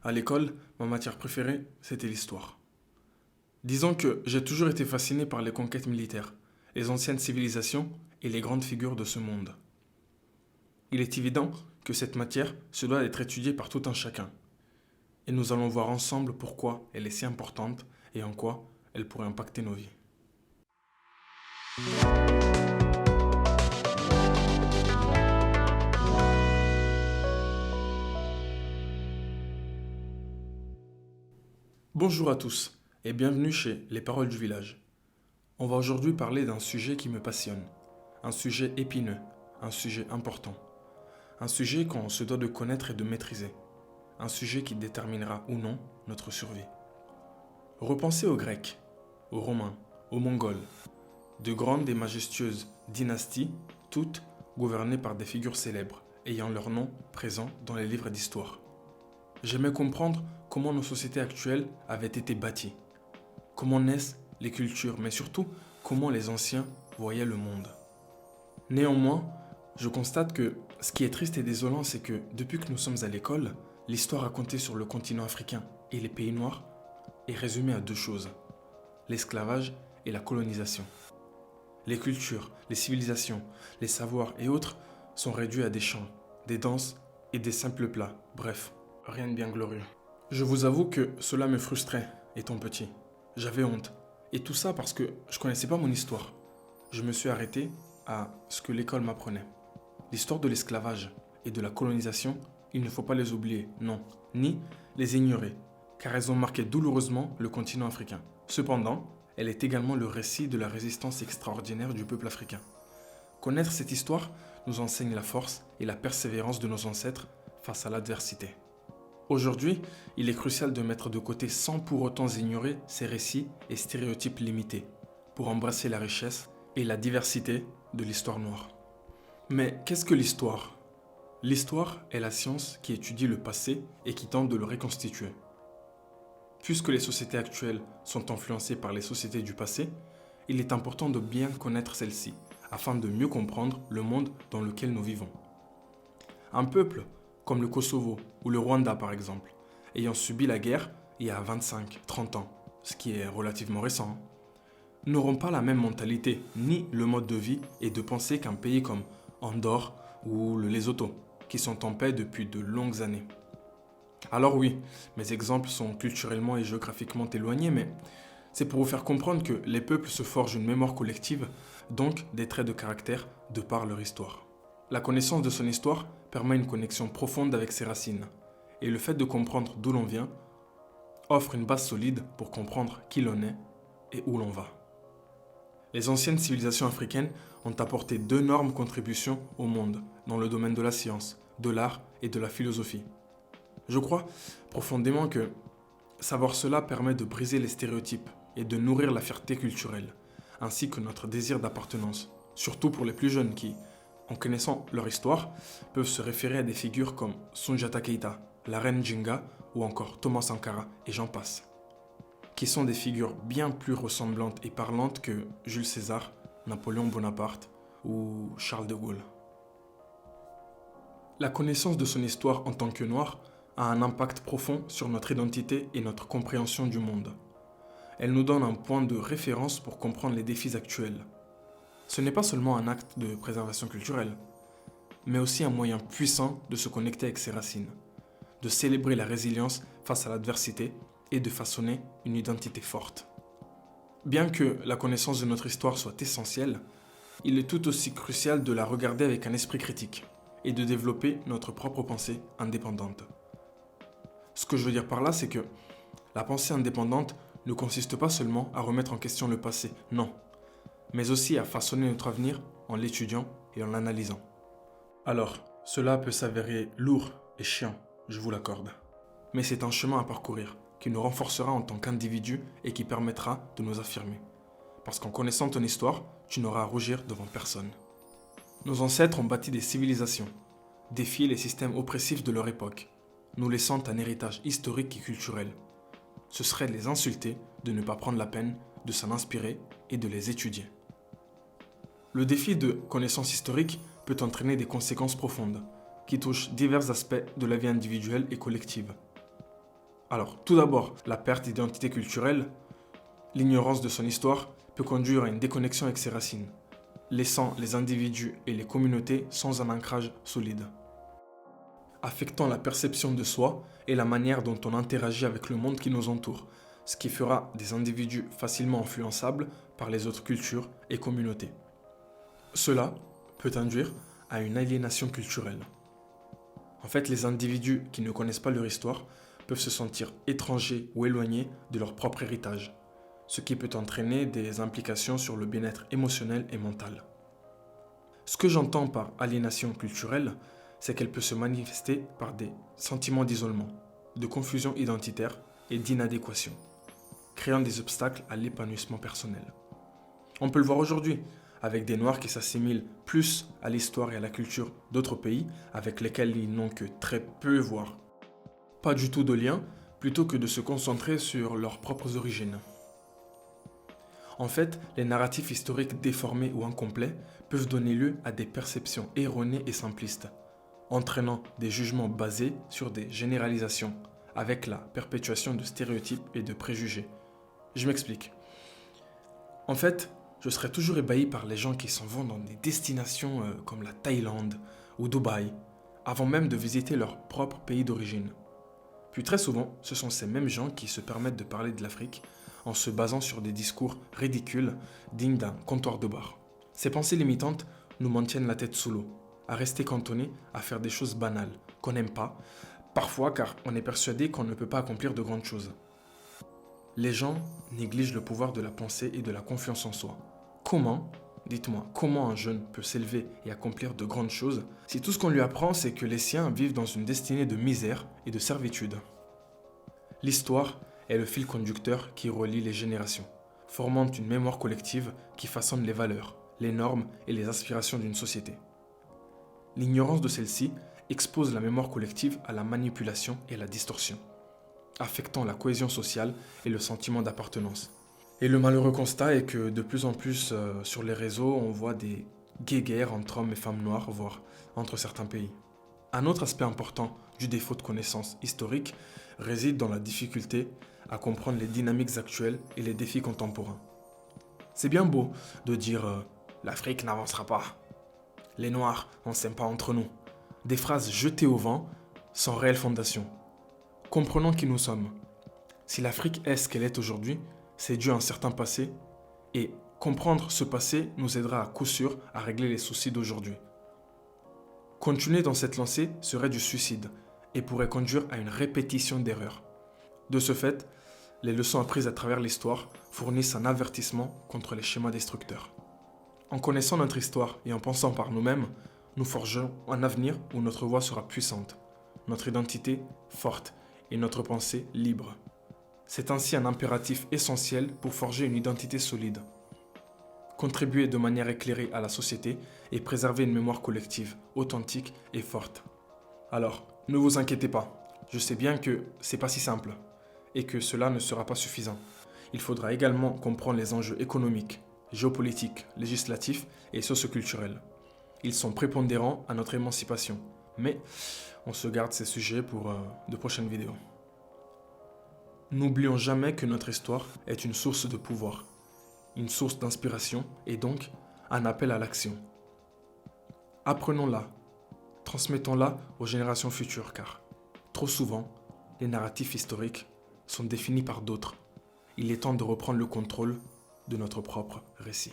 À l'école, ma matière préférée, c'était l'histoire. Disons que j'ai toujours été fasciné par les conquêtes militaires, les anciennes civilisations et les grandes figures de ce monde. Il est évident que cette matière se doit d'être étudiée par tout un chacun. Et nous allons voir ensemble pourquoi elle est si importante et en quoi elle pourrait impacter nos vies. Bonjour à tous et bienvenue chez Les Paroles du Village. On va aujourd'hui parler d'un sujet qui me passionne, un sujet épineux, un sujet important, un sujet qu'on se doit de connaître et de maîtriser, un sujet qui déterminera ou non notre survie. Repensez aux Grecs, aux Romains, aux Mongols, de grandes et majestueuses dynasties, toutes gouvernées par des figures célèbres, ayant leur nom présent dans les livres d'histoire. J'aimais comprendre comment nos sociétés actuelles avaient été bâties, comment naissent les cultures, mais surtout comment les anciens voyaient le monde. Néanmoins, je constate que ce qui est triste et désolant, c'est que depuis que nous sommes à l'école, l'histoire racontée sur le continent africain et les pays noirs est résumée à deux choses, l'esclavage et la colonisation. Les cultures, les civilisations, les savoirs et autres sont réduits à des chants, des danses et des simples plats, bref, rien de bien glorieux. Je vous avoue que cela me frustrait, étant petit. J'avais honte. Et tout ça parce que je connaissais pas mon histoire. Je me suis arrêté à ce que l'école m'apprenait. L'histoire de l'esclavage et de la colonisation, il ne faut pas les oublier, non, ni les ignorer, car elles ont marqué douloureusement le continent africain. Cependant, elle est également le récit de la résistance extraordinaire du peuple africain. Connaître cette histoire nous enseigne la force et la persévérance de nos ancêtres face à l'adversité. Aujourd'hui, il est crucial de mettre de côté sans pour autant ignorer ces récits et stéréotypes limités, pour embrasser la richesse et la diversité de l'histoire noire. Mais qu'est-ce que l'histoire ? L'histoire est la science qui étudie le passé et qui tente de le reconstituer. Puisque les sociétés actuelles sont influencées par les sociétés du passé, il est important de bien connaître celles-ci, afin de mieux comprendre le monde dans lequel nous vivons. Un peuple, comme le Kosovo ou le Rwanda par exemple, ayant subi la guerre il y a 25-30 ans, ce qui est relativement récent, n'auront pas la même mentalité ni le mode de vie et de pensée qu'un pays comme Andorre ou le Lesotho, qui sont en paix depuis de longues années. Alors oui, mes exemples sont culturellement et géographiquement éloignés, mais c'est pour vous faire comprendre que les peuples se forgent une mémoire collective, donc des traits de caractère de par leur histoire. La connaissance de son histoire permet une connexion profonde avec ses racines, et le fait de comprendre d'où l'on vient offre une base solide pour comprendre qui l'on est et où l'on va. Les anciennes civilisations africaines ont apporté d'énormes contributions au monde dans le domaine de la science, de l'art et de la philosophie. Je crois profondément que savoir cela permet de briser les stéréotypes et de nourrir la fierté culturelle, ainsi que notre désir d'appartenance, surtout pour les plus jeunes qui, en connaissant leur histoire, peuvent se référer à des figures comme Soundiata Keita, la reine Jinga ou encore Thomas Sankara et j'en passe, qui sont des figures bien plus ressemblantes et parlantes que Jules César, Napoléon Bonaparte ou Charles de Gaulle. La connaissance de son histoire en tant que noir a un impact profond sur notre identité et notre compréhension du monde. Elle nous donne un point de référence pour comprendre les défis actuels. Ce n'est pas seulement un acte de préservation culturelle, mais aussi un moyen puissant de se connecter avec ses racines, de célébrer la résilience face à l'adversité et de façonner une identité forte. Bien que la connaissance de notre histoire soit essentielle, il est tout aussi crucial de la regarder avec un esprit critique et de développer notre propre pensée indépendante. Ce que je veux dire par là, c'est que la pensée indépendante ne consiste pas seulement à remettre en question le passé, non, mais aussi à façonner notre avenir en l'étudiant et en l'analysant. Alors, cela peut s'avérer lourd et chiant, je vous l'accorde. Mais c'est un chemin à parcourir qui nous renforcera en tant qu'individu et qui permettra de nous affirmer. Parce qu'en connaissant ton histoire, tu n'auras à rougir devant personne. Nos ancêtres ont bâti des civilisations, défié les systèmes oppressifs de leur époque, nous laissant un héritage historique et culturel. Ce serait de les insulter de ne pas prendre la peine de s'en inspirer et de les étudier. Le défi de connaissance historique peut entraîner des conséquences profondes, qui touchent divers aspects de la vie individuelle et collective. Alors, tout d'abord, la perte d'identité culturelle, l'ignorance de son histoire peut conduire à une déconnexion avec ses racines, laissant les individus et les communautés sans un ancrage solide, affectant la perception de soi et la manière dont on interagit avec le monde qui nous entoure, ce qui fera des individus facilement influençables par les autres cultures et communautés. Cela peut induire à une aliénation culturelle. En fait, les individus qui ne connaissent pas leur histoire peuvent se sentir étrangers ou éloignés de leur propre héritage, ce qui peut entraîner des implications sur le bien-être émotionnel et mental. Ce que j'entends par aliénation culturelle, c'est qu'elle peut se manifester par des sentiments d'isolement, de confusion identitaire et d'inadéquation, créant des obstacles à l'épanouissement personnel. On peut le voir aujourd'hui, avec des Noirs qui s'assimilent plus à l'histoire et à la culture d'autres pays avec lesquels ils n'ont que très peu, voire pas du tout de lien, plutôt que de se concentrer sur leurs propres origines. En fait, les narratifs historiques déformés ou incomplets peuvent donner lieu à des perceptions erronées et simplistes, entraînant des jugements basés sur des généralisations, avec la perpétuation de stéréotypes et de préjugés. Je m'explique. En fait, je serais toujours ébahi par les gens qui s'en vont dans des destinations comme la Thaïlande ou Dubaï, avant même de visiter leur propre pays d'origine. Puis très souvent, ce sont ces mêmes gens qui se permettent de parler de l'Afrique en se basant sur des discours ridicules dignes d'un comptoir de bar. Ces pensées limitantes nous maintiennent la tête sous l'eau, à rester cantonnés à faire des choses banales, qu'on n'aime pas, parfois car on est persuadé qu'on ne peut pas accomplir de grandes choses. Les gens négligent le pouvoir de la pensée et de la confiance en soi. Dites-moi, comment un jeune peut s'élever et accomplir de grandes choses si tout ce qu'on lui apprend c'est que les siens vivent dans une destinée de misère et de servitude? L'histoire est le fil conducteur qui relie les générations, formant une mémoire collective qui façonne les valeurs, les normes et les aspirations d'une société. L'ignorance de celle-ci expose la mémoire collective à la manipulation et à la distorsion, affectant la cohésion sociale et le sentiment d'appartenance. Et le malheureux constat est que de plus en plus sur les réseaux, on voit des guéguerres entre hommes et femmes noirs, voire entre certains pays. Un autre aspect important du défaut de connaissances historiques réside dans la difficulté à comprendre les dynamiques actuelles et les défis contemporains. C'est bien beau de dire l'Afrique n'avancera pas. Les Noirs, on ne s'aime pas entre nous. Des phrases jetées au vent sans réelle fondation. Comprenons qui nous sommes. Si l'Afrique est ce qu'elle est aujourd'hui, c'est dû à un certain passé, et comprendre ce passé nous aidera à coup sûr à régler les soucis d'aujourd'hui. Continuer dans cette lancée serait du suicide et pourrait conduire à une répétition d'erreurs. De ce fait, les leçons apprises à travers l'histoire fournissent un avertissement contre les schémas destructeurs. En connaissant notre histoire et en pensant par nous-mêmes, nous forgeons un avenir où notre voix sera puissante, notre identité forte et notre pensée libre. C'est ainsi un impératif essentiel pour forger une identité solide, contribuer de manière éclairée à la société et préserver une mémoire collective, authentique et forte. Alors, ne vous inquiétez pas, je sais bien que c'est pas si simple et que cela ne sera pas suffisant. Il faudra également comprendre les enjeux économiques, géopolitiques, législatifs et socioculturels. Ils sont prépondérants à notre émancipation, mais on se garde ces sujets pour de prochaines vidéos. N'oublions jamais que notre histoire est une source de pouvoir, une source d'inspiration et donc un appel à l'action. Apprenons-la, transmettons-la aux générations futures car, trop souvent, les narratifs historiques sont définis par d'autres. Il est temps de reprendre le contrôle de notre propre récit.